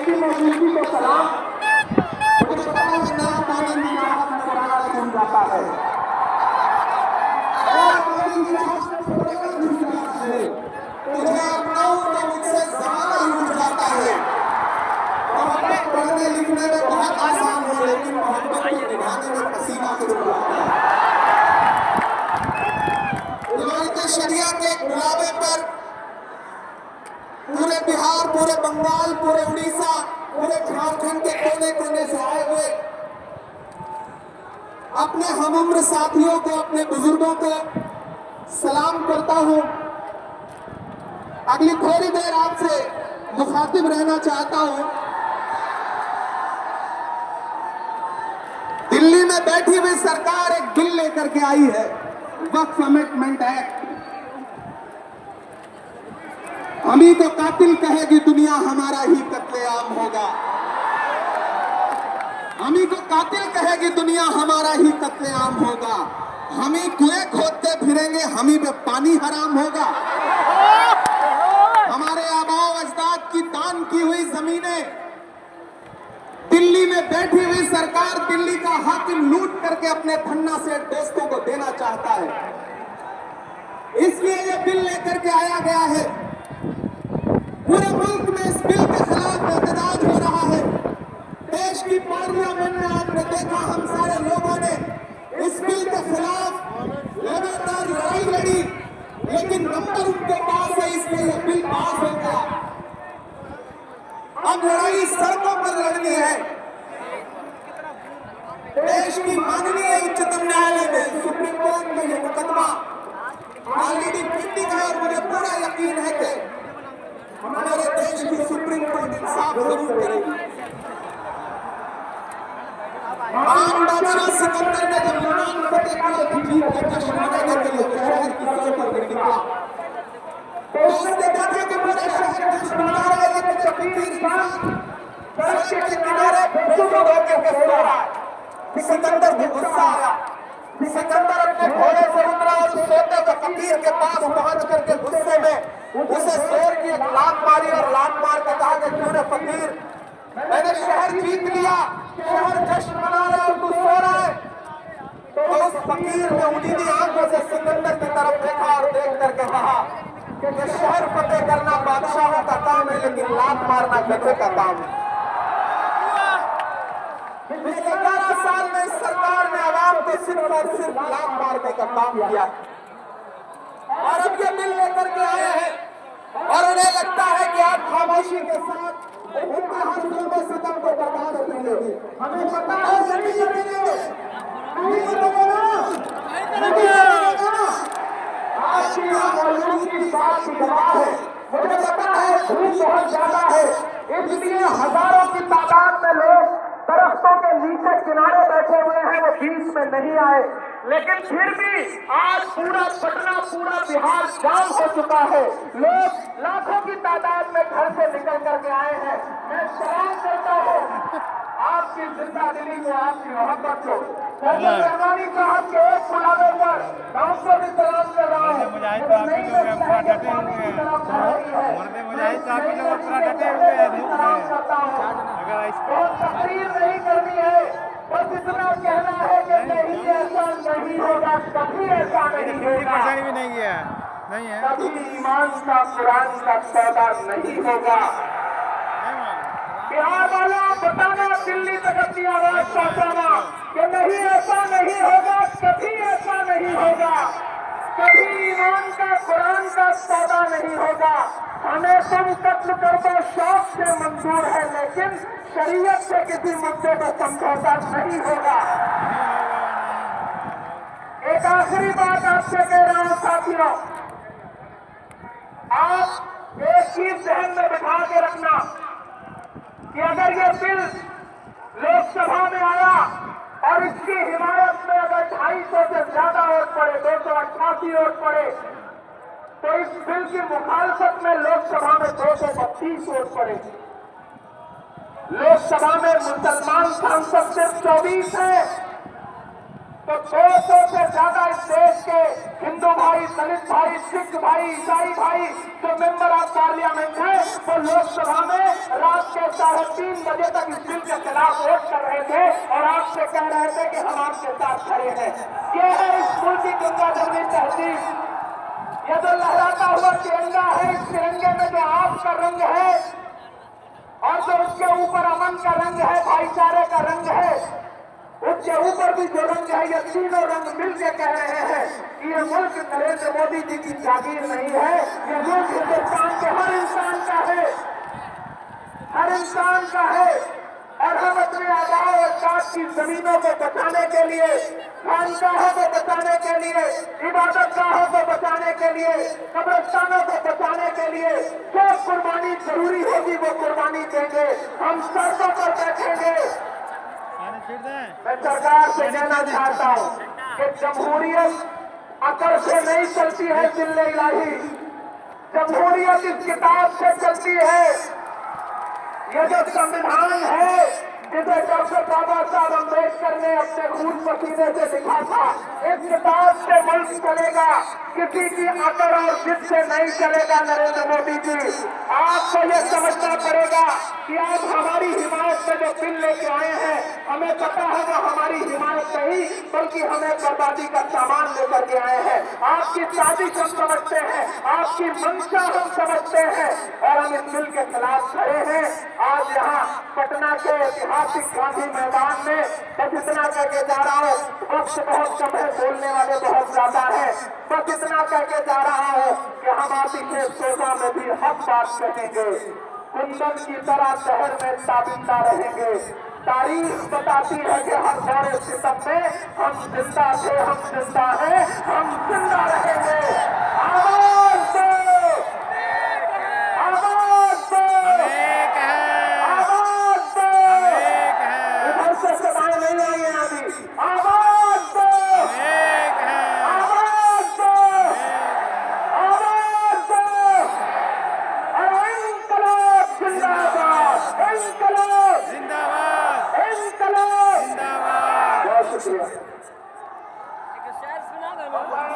की मौजूदगी को सलाम। मुझे पता है ना पाने की चाहत में बनाना घूम जाता है और मेरी चाहत में पड़ेगा घूम जाता है। तुझे अपनाऊं तो मुझसे ज़माना ही उठ जाता है। मोहब्बत पढ़ने लिखने में बहुत आसान है, लेकिन मोहब्बत को निभाने में पसीना शुरू होता है। इमारत शरिया के गुलाबे पर पूरे बिहार, पूरे बंगाल, पूरे उड़ीसा, पूरे झारखंड के कोने कोने से आए हुए अपने हमउम्र साथियों को, अपने बुजुर्गों को सलाम करता हूं। अगली थोड़ी देर आपसे मुखातिब रहना चाहता हूं। दिल्ली में बैठी हुई सरकार एक बिल लेकर के आई है, वक्फ अमेंडमेंट एक्ट। हम ही को कातिल कहेगी दुनिया, हमारा ही कत्लेआम होगा। हम ही को कातिल कहेगी दुनिया, हमारा ही कत्लेआम होगा। हम ही कुएं खोदते फिरेंगे, हम ही पे पानी हराम होगा। हमारे आबाओ अजदाद की दान की हुई जमीनें दिल्ली में बैठी हुई सरकार, दिल्ली का हाकिम लूट करके अपने धन्ना से दोस्तों को देना चाहता है। इसलिए यह बिल लेकर के आया गया है। पूरे मुल्क में इस बिल के खिलाफ एहतजाज हो रहा है। देश की पार्लियामेंट में आपने देखा, हम सारे लोगों ने इस बिल के खिलाफ लगातार लड़ाई लड़ी, लेकिन नंबर उनके पास है, इसलिए यह बिल पास हो गया। अब लड़ाई सड़कों पर लड़नी है। देश की माननीय उच्चतम न्यायालय में, सुप्रीम कोर्ट में यह मुकदमा ऑलरेडी पेंडिंग है और मुझे पूरा यकीन है कि हमारे देश की सुप्रीम कोर्ट इंसाफ जरूर करेगी। महान बादशाह सिकंदर ने जब यूनान फतेह किया तो जीत का जश्न मनाने के लिए शहर की सड़कों पर निकला, तो उसने देखा था कि पूरे शहर जश्न मना रहे हैं, लेकिन फकीर इंसान सड़क के किनारे बेसुध होकर के सो रहा है। सिकंदर को गुस्सा आया। सिकंदर अपने घोड़े से उतरा और सोते हुए फकीर के पास पहुंच करके गुस्से में उसे जोर की एक लात मारी और लात मार के कहा कि क्यों रे फकीर, मैंने शहर जीत लिया, शहर जश्न मना रहा है, तू सो रहा है। तो उस फकीर ने उन्हीं आंखों से सिकंदर की तरफ देखा और देख करके कहा कि शहर फतेह करना बादशाहों का काम है, लेकिन लात मारना गधे का काम है। पिछले 11 साल में इस सरकार ने आवाम को सिर्फ और सिर्फ लात मारने का काम किया और अब ये बिल लेकर के आए हैं और उन्हें लगता है कि आप खामोशी के साथ उनका हर जुल्म सितम को बर्दाश्त कर लेंगे। हमें पता है नहीं करेंगे, नहीं करेंगे। आपकी मौजूदगी बात गवाह है। मुझे पता है धूप बहुत ज्यादा है, इसलिए हजारों की तादाद में लोग दरख्तों के नीचे किनारे बैठे हुए हैं, वो बीच में नहीं आए। लेकिन फिर भी आज पूरा पटना, पूरा बिहार जाम हो चुका है। लोग लाखों की तादाद में घर से निकल करके आए हैं। मैं सलाम करता हूँ आपकी जिंदा दिली को, आपकी मोहब्बत को। रहमानी साहब के एक बुलावे पर गाँव को भी सलाम कर रहा हूँ। तकरीर नहीं करनी है, बस इतना कहना है कि नहीं ऐसा नहीं होगा, कभी ऐसा नहीं होगा, भी नहीं है, नहीं है, कभी ईमान का कुरान का सौदा नहीं होगा। बिहार वाला बताना, दिल्ली तक अपनी आवाज पहुंचाना कि नहीं ऐसा नहीं होगा, कभी ऐसा नहीं होगा, कभी ईमान का कुरान का सौदा नहीं होगा। हमें तुम कत्ल कर दो शौक से मंजूर है, लेकिन शरीयत से किसी मुद्दे पर समझौता नहीं होगा। एक आखिरी बात आपसे कह रहा हूं साथियों, आप एक चीज ध्यान में बिठा के रखना कि अगर ये बिल लोकसभा में आया और इसकी हिमायत में अगर 250 से ज्यादा वोट पड़े, 288 वोट पड़े, तो इस बिल की मुखालफत में लोकसभा में 232 वोट पड़े। लोकसभा में मुसलमान सांसद सिर्फ 24 है, तो 200 से ज्यादा इस देश के हिंदू भाई, दलित भाई, सिख भाई, ईसाई भाई जो मेंबर ऑफ पार्लियामेंट है वो लोकसभा में रात के 3:30 बजे तक इस बिल के खिलाफ वोट कर रहे थे और आपसे कह रहे थे कि हम आपके साथ खड़े हैं। ये है इस स्कूल की गंगा जमुनी तहजीब। यह जो लहराता हुआ तिरंगा है, इस तिरंगे में जो आपका रंग है और जो उसके ऊपर अमन का रंग है, भाईचारे का रंग है, उसके ऊपर भी जो रंग है, ये तीनों रंग मिलकर कह रहे हैं कि ये मुल्क नरेंद्र मोदी जी की जागीर नहीं है, ये मुल्क हिंदुस्तान के हर इंसान का है, हर इंसान का है। और हम अपने आबाओ और अजदाद की जमीनों को बचाने के लिए, खानगाहों को बचाने के लिए, इबादतगाहों को बचाने के लिए, कब्रिस्तानों को बचाने के लिए जो कुर्बानी जरूरी होगी वो कुर्बानी देंगे। हम सड़कों पर बैठेंगे। मैं सरकार से कहना चाहता हूं कि जमहूरियत अकल से नहीं चलती है, जिल्ले इलाही। जमहूरियत इस किताब से चलती है। ये जो संविधान है, जिसे डॉक्टर बाबा साहब अम्बेडकर ने अपने खून पसीने से लिखा था, इस किताब से मुल्क चलेगा, किसी की अकल और जिद से नहीं चलेगा। नरेंद्र मोदी जी, आपको ये समझना पड़ेगा कि आप हमारी हिमायत में जो बिल लेके आए हैं, हमें पता है वो हमारी हिमायत नहीं बल्कि हमें बर्बादी का सामान लेकर के आए हैं। आपकी साजिश हम समझते हैं, आपकी मंशा हम समझते हैं और हम इस बिल के खिलाफ खड़े हैं। आज यहाँ पटना के ऐतिहासिक गांधी मैदान में बस इतना कह के जा रहा हूँ, वक्त बहुत कम है, बोलने वाले बहुत ज्यादा है। बस इतना कह के जा रहा हूँ कि हम आतिशे सोजा में भी हक बात कहेंगे, कुंदन की तरह शहर में ताबिंदा रहेंगे। तारीख बताती है कि हर दौरे सितम में हम जिंदा थे, हम जिंदा हैं, हम जिंदा रहेंगे। आवाज दो, आवाज दो, आवाज दो। इधर से सदाएं नहीं आई हैं अभी। आवाज दो, आवाज दो, आवाज दो। और इंकलाब जिंदाबाद, इंकलाब जिंदाबाद, इंकलाब। जिंदाबाद। बहुत शुक्रिया। शायद सुना दो।